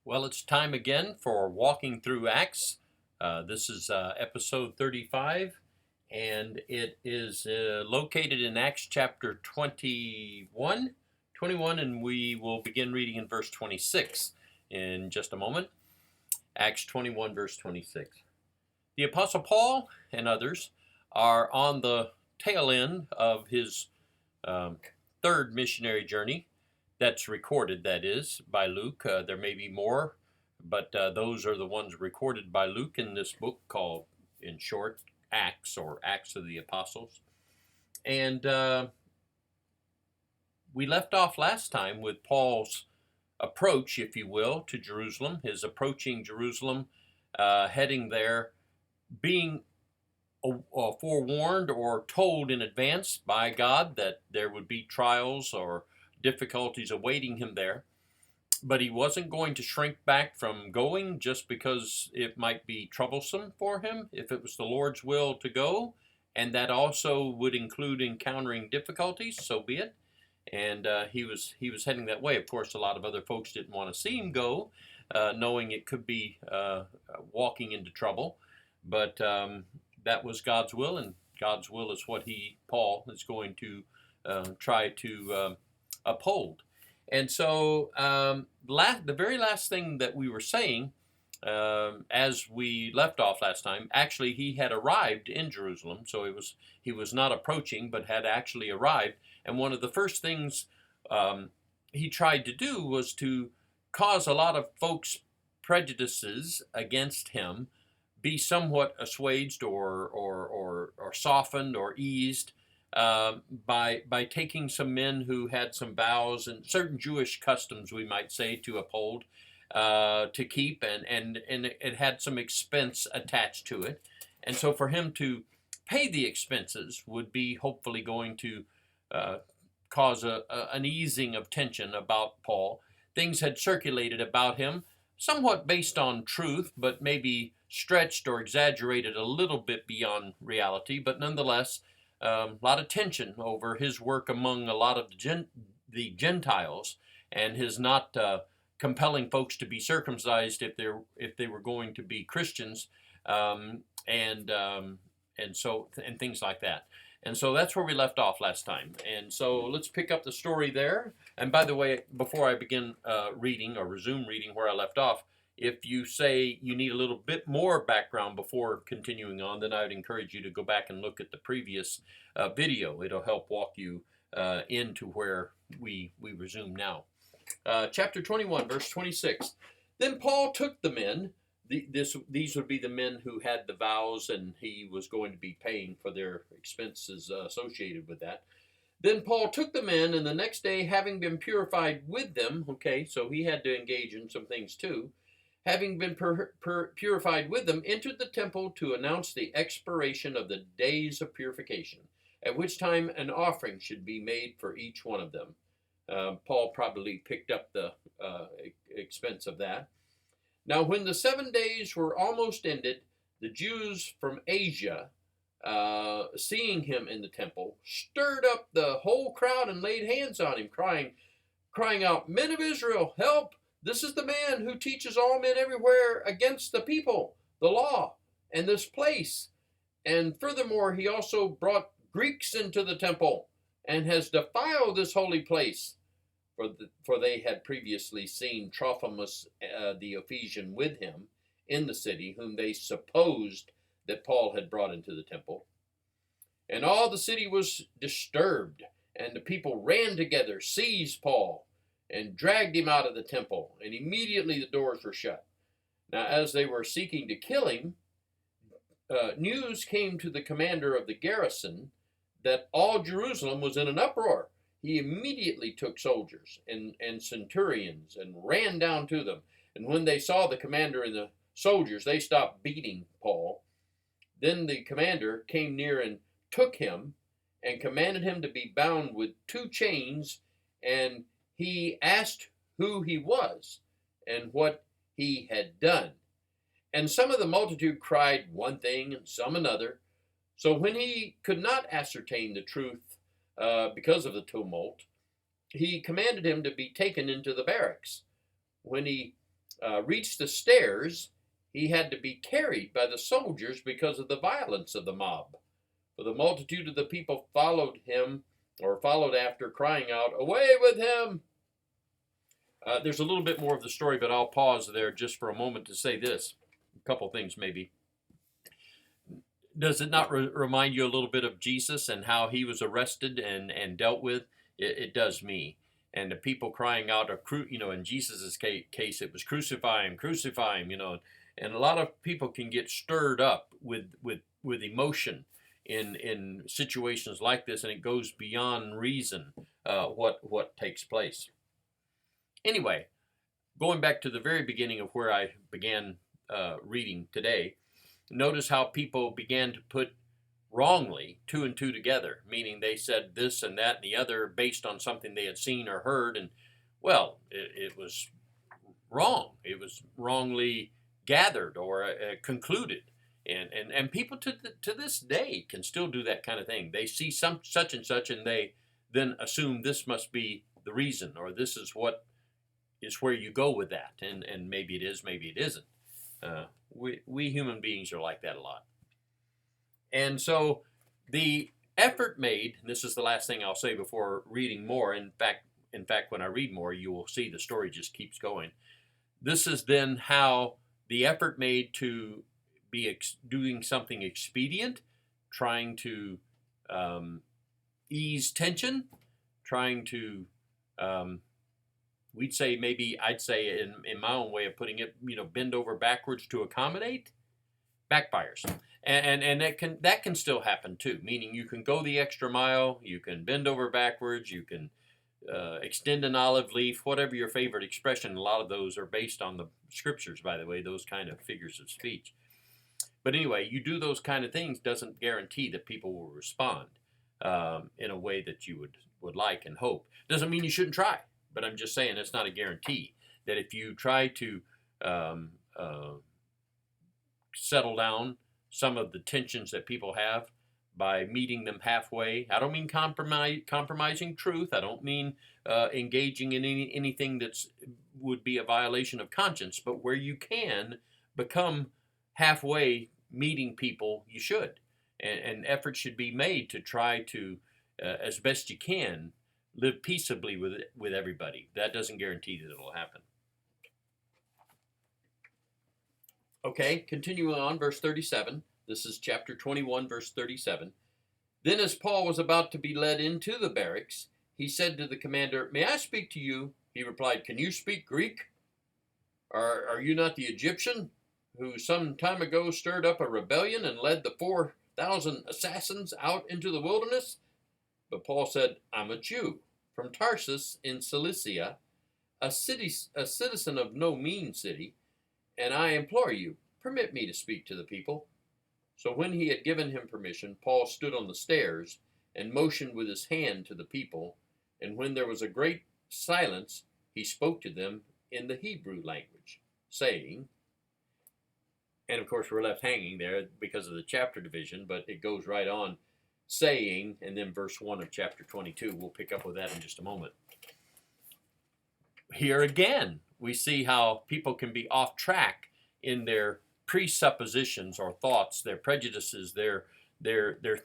Well, it's time again for Walking Through Acts. This is episode 35, and it is located in Acts chapter 21, and we will begin reading in verse 26 in just a moment. Acts 21, verse 26. The Apostle Paul and others are on the tail end of his um, third missionary journey. That's recorded, that is, by Luke. There may be more, but those are the ones recorded by Luke in this book called, in short, Acts, or Acts of the Apostles. And we left off last time with Paul's approach, if you will, to Jerusalem, his approaching Jerusalem, heading there, being forewarned or told in advance by God that there would be trials or difficulties awaiting him there. But he wasn't going to shrink back from going just because it might be troublesome for him, if it was the Lord's will to go, and that also would include encountering difficulties, so be it. And he was heading that way. Of course, a lot of other folks didn't want to see him go, knowing it could be walking into trouble. But that was God's will, and God's will is what Paul, is going to try to uphold. And so the very last thing that we were saying, as we left off last time, actually he had arrived in Jerusalem, so he was not approaching, but had actually arrived. And one of the first things he tried to do was to cause a lot of folks' prejudices against him be somewhat assuaged or softened or eased by taking some men who had some vows and certain Jewish customs, we might say, to uphold, to keep, and it had some expense attached to it. And so for him to pay the expenses would be hopefully going to cause an easing of tension about Paul. Things had circulated about him, somewhat based on truth, but maybe stretched or exaggerated a little bit beyond reality, but nonetheless, a lot of tension over his work among a lot of the Gentiles, and his not compelling folks to be circumcised if they were going to be Christians, and things like that. And so that's where we left off last time. And so let's pick up the story there. And by the way, before I begin reading or resume reading where I left off, if you say you need a little bit more background before continuing on, then I would encourage you to go back and look at the previous video. It'll help walk you into where we resume now. Chapter 21, verse 26. Then Paul took the men. These would be the men who had the vows, and he was going to be paying for their expenses associated with that. Then Paul took the men, and the next day, having been purified with them, okay, so he had to engage in some things too, having been purified with them, entered the temple to announce the expiration of the days of purification, at which time an offering should be made for each one of them. Paul probably picked up the expense of that. Now, when the 7 days were almost ended, the Jews from Asia, seeing him in the temple, stirred up the whole crowd and laid hands on him, crying out, "Men of Israel, help! This is the man who teaches all men everywhere against the people, the law, and this place. And furthermore, he also brought Greeks into the temple and has defiled this holy place." For they had previously seen Trophimus the Ephesian with him in the city, whom they supposed that Paul had brought into the temple. And all the city was disturbed, and the people ran together, seized Paul, and dragged him out of the temple, and immediately the doors were shut. Now, as they were seeking to kill him, news came to the commander of the garrison that all Jerusalem was in an uproar. He immediately took soldiers and centurions and ran down to them. And when they saw the commander and the soldiers, they stopped beating Paul. Then the commander came near and took him and commanded him to be bound with 2 chains, and he asked who he was and what he had done. And some of the multitude cried one thing and some another. So when he could not ascertain the truth because of the tumult, he commanded him to be taken into the barracks. When he reached the stairs, he had to be carried by the soldiers because of the violence of the mob. For the multitude of the people followed him, or followed after, crying out, "Away with him!" There's a little bit more of the story, but I'll pause there just for a moment to say this. A couple things, maybe. Does it not remind you a little bit of Jesus and how he was arrested and dealt with? It does me. And the people crying out, in Jesus's case, it was crucify him, crucify him, And a lot of people can get stirred up with emotion in situations like this, and it goes beyond reason what takes place. Anyway, going back to the very beginning of where I began reading today, notice how people began to put wrongly two and two together, meaning they said this and that and the other based on something they had seen or heard, and well, it was wrong. It was wrongly gathered or concluded, and people to this day can still do that kind of thing. They see some such and such, and they then assume this must be the reason, or this is what is where you go with that, and maybe it is, maybe it isn't. We human beings are like that a lot. And so the effort made, and this is the last thing I'll say before reading more. In fact, when I read more, you will see the story just keeps going. This is then how the effort made to be doing something expedient, trying to ease tension, trying to, I'd say in my own way of putting it, bend over backwards to accommodate, backfires. And that can still happen too, meaning you can go the extra mile, you can bend over backwards, you can extend an olive leaf, whatever your favorite expression. A lot of those are based on the scriptures, by the way, those kind of figures of speech. But anyway, you do those kind of things doesn't guarantee that people will respond in a way that you would like and hope. Doesn't mean you shouldn't try, but I'm just saying it's not a guarantee that if you try to settle down some of the tensions that people have by meeting them halfway. I don't mean compromising truth. I don't mean engaging in anything that would be a violation of conscience, but where you can become halfway meeting people, you should. And effort should be made to try to, as best you can, live peaceably with everybody. That doesn't guarantee that it'll happen. Okay, continuing on, verse 37. This is chapter 21, verse 37. Then as Paul was about to be led into the barracks, he said to the commander, "May I speak to you?" He replied, "Can you speak Greek? Are you not the Egyptian who some time ago stirred up a rebellion and led the 4,000 assassins out into the wilderness?" But Paul said, "I'm a Jew from Tarsus in Cilicia, a citizen of no mean city, and I implore you, permit me to speak to the people." So when he had given him permission, Paul stood on the stairs and motioned with his hand to the people, and when there was a great silence, he spoke to them in the Hebrew language, saying, and of course we're left hanging there because of the chapter division, but it goes right on, saying, and then verse 1 of chapter 22, we'll pick up with that in just a moment. Here again, we see how people can be off track in their presuppositions or thoughts, their prejudices, their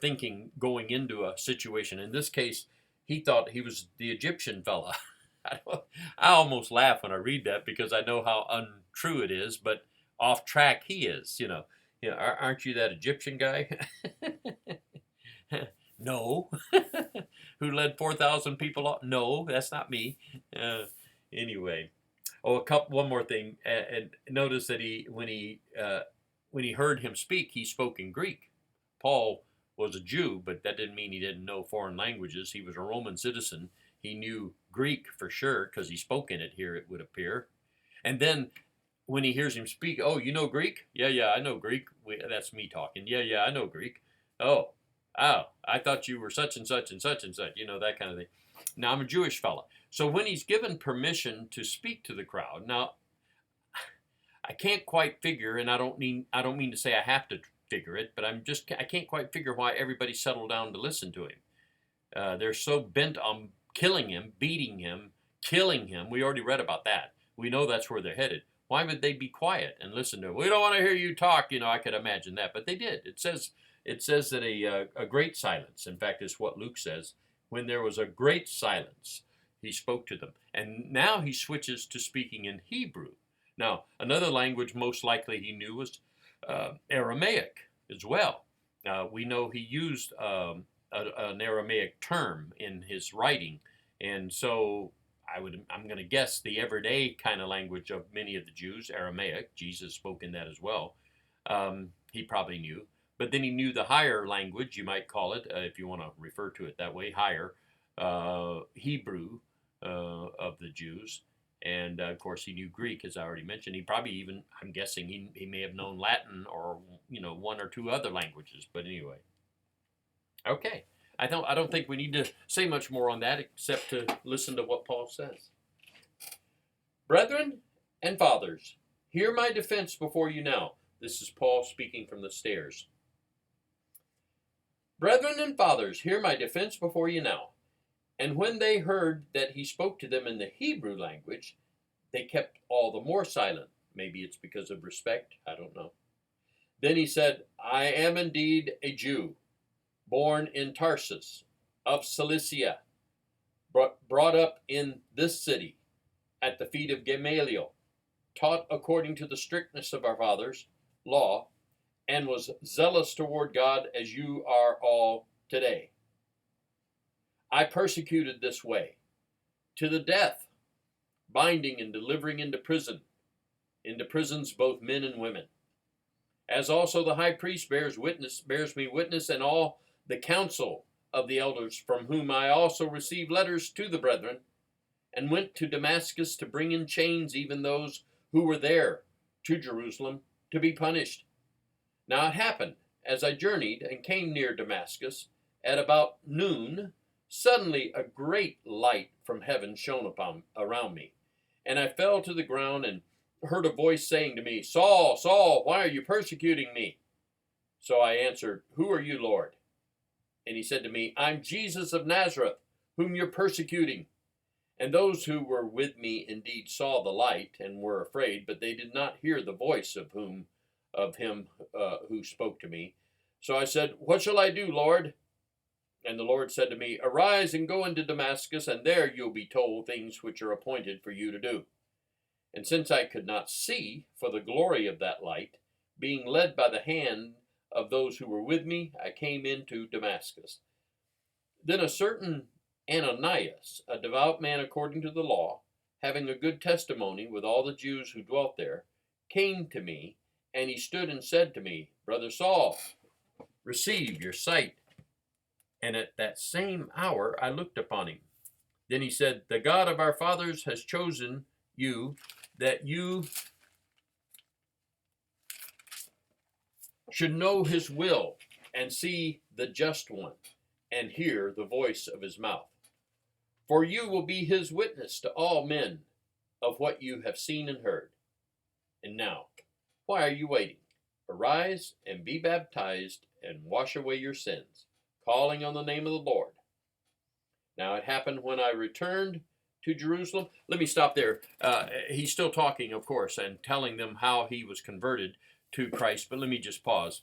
thinking going into a situation. In this case, he thought he was the Egyptian fella. I almost laugh when I read that because I know how untrue it is, but off track he is. Aren't you that Egyptian guy? No. Who led 4,000 people off? No, that's not me. Anyway. Oh, one more thing, and notice that when he heard him speak, he spoke in Greek. Paul was a Jew, but that didn't mean he didn't know foreign languages. He was a Roman citizen. He knew Greek for sure because he spoke in it here, it would appear. And then when he hears him speak, "Oh, you know Greek?" Yeah, I know Greek. That's me talking. Yeah, I know Greek. Oh, I thought you were such and such and such and such, that kind of thing. Now, I'm a Jewish fella. So when he's given permission to speak to the crowd, now, I can't quite figure, and I don't mean to say I have to figure it, but I can't quite figure why everybody settled down to listen to him. They're so bent on killing him, beating him, killing him. We already read about that. We know that's where they're headed. Why would they be quiet and listen to him? We don't want to hear you talk. I could imagine that, but they did. It says that a great silence. In fact, it's what Luke says. When there was a great silence, he spoke to them. And now he switches to speaking in Hebrew. Now, another language most likely he knew was Aramaic as well. We know he used an Aramaic term in his writing, and so I'm going to guess the everyday kind of language of many of the Jews, Aramaic. Jesus spoke in that as well. He probably knew. But then he knew the higher language, you might call it, if you want to refer to it that way, higher, Hebrew of the Jews. And, of course, he knew Greek, as I already mentioned. He probably even, I'm guessing, he may have known Latin or, one or two other languages. But anyway. Okay. I don't think we need to say much more on that except to listen to what Paul says. Brethren and fathers, hear my defense before you now. This is Paul speaking from the stairs. Brethren and fathers, hear my defense before you now. And when they heard that he spoke to them in the Hebrew language, they kept all the more silent. Maybe it's because of respect. I don't know. Then he said, I am indeed a Jew, born in Tarsus of Cilicia, brought up in this city at the feet of Gamaliel, taught according to the strictness of our fathers' law, and was zealous toward God as you are all today. I persecuted this way, to the death, binding and delivering into prisons both men and women. As also the high priest bears me witness, and all the council of the elders, from whom I also received letters to the brethren, and went to Damascus to bring in chains even those who were there to Jerusalem to be punished. Now it happened, as I journeyed and came near Damascus, at about noon, suddenly a great light from heaven shone around me, and I fell to the ground and heard a voice saying to me, Saul, Saul, why are you persecuting me? So I answered, Who are you, Lord? And he said to me, I'm Jesus of Nazareth, whom you're persecuting. And those who were with me indeed saw the light and were afraid, but they did not hear the voice of him who spoke to me. So I said, What shall I do, Lord? And the Lord said to me, Arise and go into Damascus, and there you'll be told things which are appointed for you to do. And since I could not see for the glory of that light, being led by the hand of those who were with me, I came into Damascus. Then a certain Ananias, a devout man according to the law, having a good testimony with all the Jews who dwelt there, came to me, and he stood and said to me, Brother Saul, receive your sight. And at that same hour I looked upon him. Then he said, The God of our fathers has chosen you, that you should know his will and see the just one and hear the voice of his mouth. For you will be his witness to all men of what you have seen and heard. And now, why are you waiting? Arise and be baptized and wash away your sins, calling on the name of the Lord. Now it happened when I returned to Jerusalem. Let me stop there. He's still talking, of course, and telling them how he was converted to Christ. But let me just pause.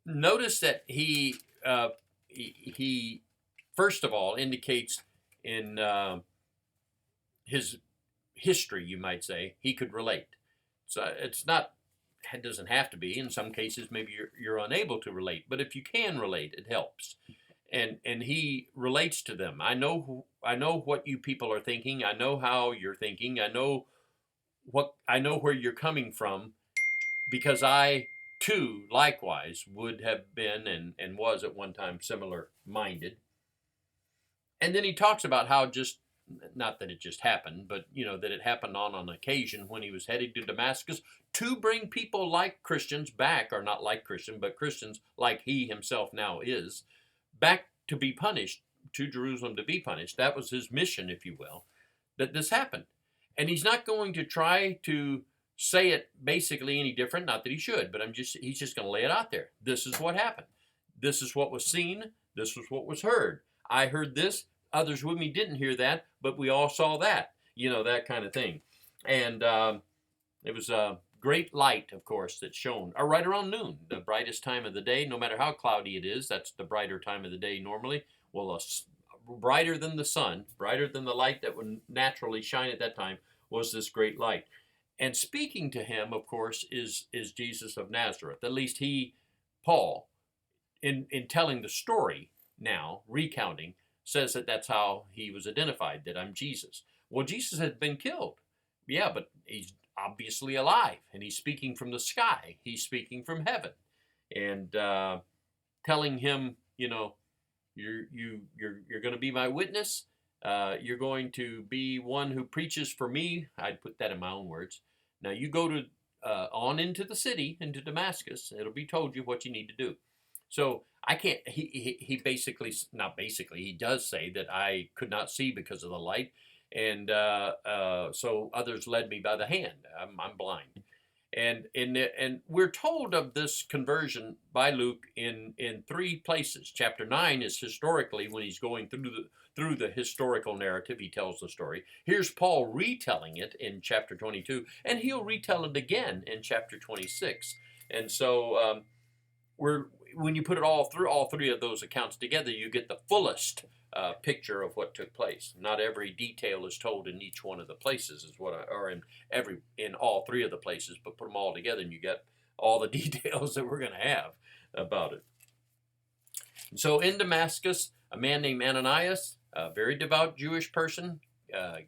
Notice that he first of all indicates in his history, you might say, he could relate. So it doesn't have to be. In some cases, maybe you're unable to relate. But if you can relate, it helps. And he relates to them. I know what you people are thinking. I know how you're thinking. I know where you're coming from, because I too likewise would have been and was at one time similar minded. And then he talks about how not that it just happened, but that it happened on an occasion when he was heading to Damascus to bring people like Christians back, or not like Christian, but Christians like he himself now is, back to be punished, to Jerusalem to be punished. That was his mission, if you will, that this happened. And he's not going to try to say it basically any different, not that he should, but he's just going to lay it out there. This is what happened. This is what was seen. This was what was heard. I heard this. Others with me didn't hear that, but we all saw that, that kind of thing. And It was a great light, of course, that shone right around noon, the brightest time of the day. No matter how cloudy it is, that's the brighter time of the day normally. Well, brighter than the sun, brighter than the light that would naturally shine at that time, was this great light. And speaking to him, of course, is Jesus of Nazareth. At least he, Paul, in telling the story now, recounting, says that that's how he was identified, that I'm Jesus. Well, Jesus had been killed. Yeah, but he's obviously alive, and he's speaking from the sky. He's speaking from heaven, and telling him, you're going to be my witness. You're going to be one who preaches for me. I'd put that in my own words. Now you go to on into the city, into Damascus. It'll be told you what you need to do. So I can't. He basically, not basically, he does say that I could not see because of the light, and so others led me by the hand. I'm blind. And we're told of this conversion by Luke in three places. Chapter 9 is historically when he's going through the historical narrative. He tells the story. Here's Paul retelling it in chapter 22, and he'll retell it again in chapter 26. And so when you put it all through all three of those accounts together, you get the fullest picture of what took place. Not every detail is told in each one of the places, or in all three of the places, but put them all together, and you get all the details that we're going to have about it. And so in Damascus, a man named Ananias, a very devout Jewish person,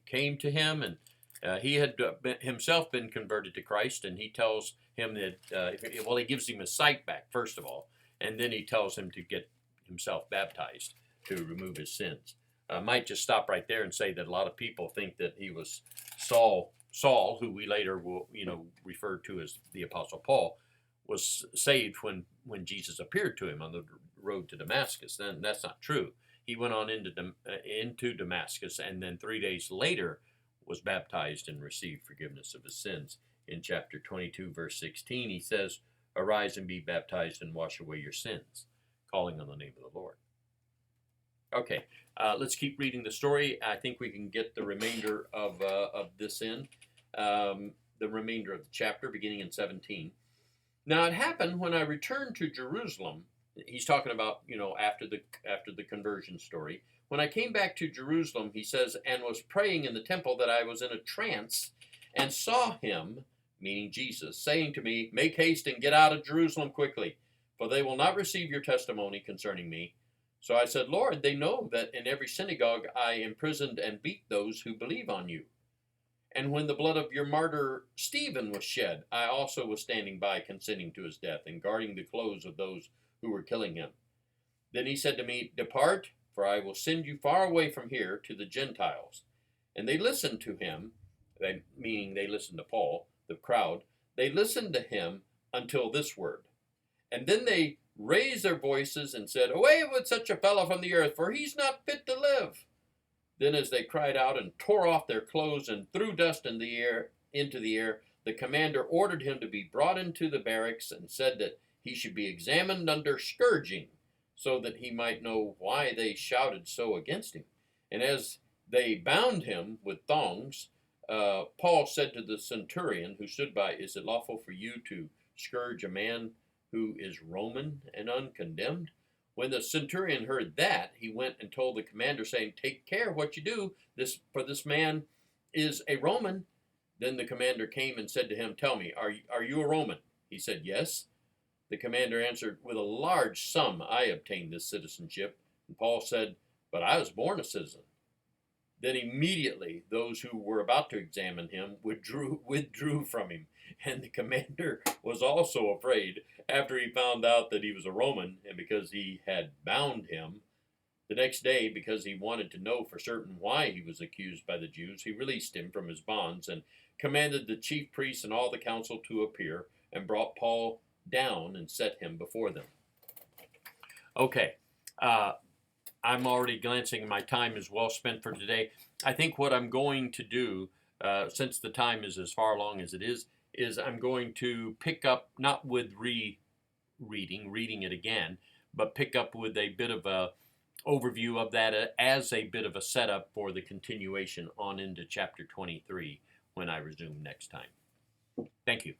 came to him, and he had himself been converted to Christ, and he tells him that, he gives him his sight back, first of all, and then he tells him to get himself baptized to remove his sins. I might just stop right there and say that a lot of people think that he was Saul, who we later will, refer to as the Apostle Paul, was saved when Jesus appeared to him on the road to Damascus. Then that's not true. He went on into Damascus, and then 3 days later was baptized and received forgiveness of his sins. In chapter 22, verse 16, he says, "Arise and be baptized and wash away your sins, calling on the name of the Lord." Okay, let's keep reading the story. I think we can get the remainder of this in, the remainder of the chapter, beginning in 17. Now it happened when I returned to Jerusalem. He's talking about, after the conversion story. When I came back to Jerusalem, he says, and was praying in the temple, that I was in a trance and saw him, meaning Jesus, saying to me, "Make haste and get out of Jerusalem quickly, for they will not receive your testimony concerning me." So I said, "Lord, they know that in every synagogue I imprisoned and beat those who believe on you. And when the blood of your martyr Stephen was shed, I also was standing by, consenting to his death and guarding the clothes of those who were killing him." Then he said to me, "Depart, for I will send you far away from here to the Gentiles." And they listened to him, meaning they listened to Paul, the crowd. They listened to him until this word. And then they raised their voices and said, "Away with such a fellow from the earth, for he's not fit to live." Then as they cried out and tore off their clothes and threw dust into the air, the commander ordered him to be brought into the barracks and said that he should be examined under scourging, so that he might know why they shouted so against him. And as they bound him with thongs, Paul said to the centurion who stood by, "Is it lawful for you to scourge a man who is Roman and uncondemned?" When the centurion heard that, he went and told the commander, saying, "Take care what you do, for this man is a Roman." Then the commander came and said to him, "Tell me, are you a Roman?" He said, "Yes." The commander answered, "With a large sum I obtained this citizenship." And Paul said, "But I was born a citizen." Then immediately those who were about to examine him withdrew from him. And the commander was also afraid after he found out that he was a Roman, and because he had bound him. The next day, because he wanted to know for certain why he was accused by the Jews, he released him from his bonds and commanded the chief priests and all the council to appear, and brought Paul down and set him before them. Okay, I'm already glancing. My time is well spent for today. I think what I'm going to do, since the time is as far along as it is I'm going to pick up, not with reading it again, but pick up with a bit of a overview of that as a bit of a setup for the continuation on into chapter 23 when I resume next time. Thank you.